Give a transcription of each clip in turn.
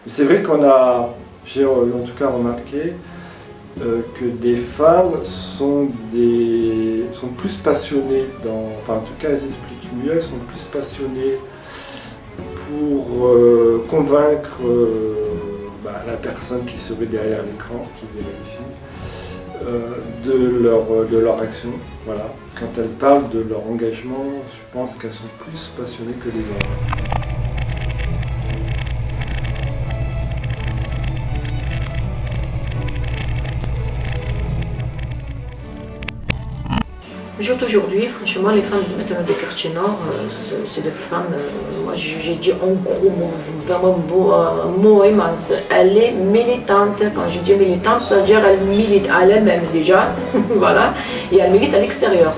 C'est vrai j'ai en tout cas remarqué que des femmes sont plus passionnées enfin en tout cas elles expliquent mieux, elles sont plus passionnées pour convaincre la personne qui serait derrière l'écran, qui verrait les films, de leur action. Voilà. Quand elles parlent de leur engagement, je pense qu'elles sont plus passionnées que les hommes. Juste aujourd'hui, franchement, les femmes maintenant de quartier nord, c'est des femmes, moi j'ai dit en gros, vraiment un mot immense. Elle est militante. Quand je dis militante, ça veut dire qu'elle milite à elle-même déjà, voilà, et elle milite à l'extérieur.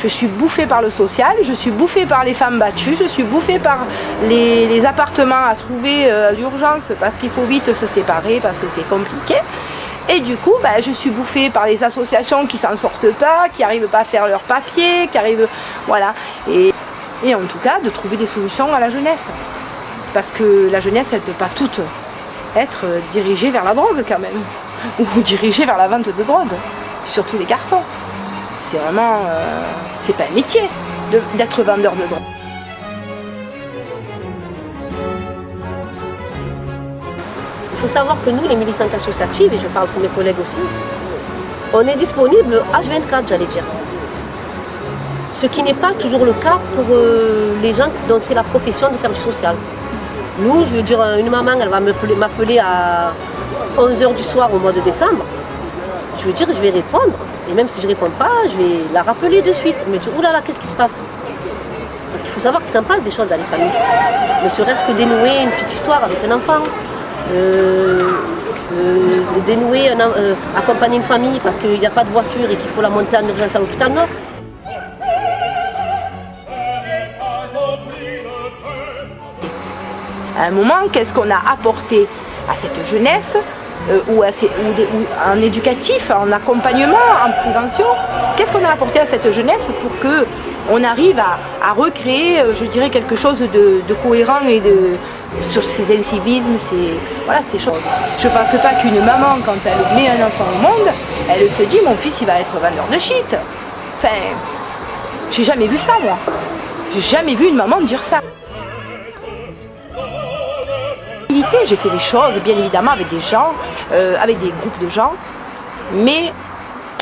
Je suis bouffée par le social, je suis bouffée par les femmes battues, je suis bouffée par les appartements à trouver à l'urgence parce qu'il faut vite se séparer, parce que c'est compliqué. Et du coup, je suis bouffée par les associations qui s'en sortent pas, qui n'arrivent pas à faire leurs papiers, qui arrivent... Voilà. Et en tout cas, de trouver des solutions à la jeunesse. Parce que la jeunesse, elle ne peut pas toute être dirigée vers la drogue quand même. Ou dirigée vers la vente de drogue. Surtout les garçons. C'est vraiment... c'est pas un métier d'être vendeur de drogue. Il faut savoir que nous, les militantes associatives, et je parle pour mes collègues aussi, on est disponible H24, j'allais dire. Ce qui n'est pas toujours le cas pour les gens dont c'est la profession de faire du social. Nous, je veux dire, une maman, elle va m'appeler à 11h du soir au mois de décembre. Je veux dire, je vais répondre. Et même si je ne réponds pas, je vais la rappeler de suite. Mais dire, oulala, qu'est-ce qui se passe? Parce qu'il faut savoir qu'il s'en passe des choses dans les familles. Ne serait-ce que dénouer une petite histoire avec un enfant. Dénouer, accompagner une famille parce qu'il n'y a pas de voiture et qu'il faut la monter en urgence à l'hôpital Nord. À un moment, qu'est-ce qu'on a apporté à cette jeunesse ou en éducatif, en accompagnement, en prévention? Qu'est-ce qu'on a apporté à cette jeunesse pour qu'on arrive à recréer, je dirais, quelque chose de cohérent et sur ces incivismes, ces choses. Je ne pense pas qu'une maman, quand elle met un enfant au monde, elle se dit mon fils il va être vendeur de shit. Enfin, j'ai jamais vu ça moi. J'ai jamais vu une maman dire ça. J'ai fait des choses, bien évidemment, avec des gens, avec des groupes de gens, mais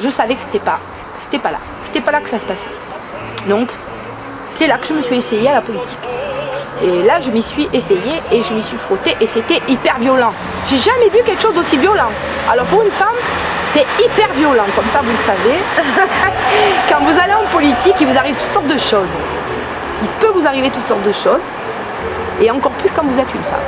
je savais que c'était pas là que ça se passait. Donc, c'est là que je me suis essayée à la politique. Et là, je m'y suis essayée et je m'y suis frottée et c'était hyper violent. J'ai jamais vu quelque chose d'aussi violent. Alors pour une femme, c'est hyper violent, comme ça vous le savez. Quand vous allez en politique, il vous arrive toutes sortes de choses. Il peut vous arriver toutes sortes de choses, et encore plus quand vous êtes une femme.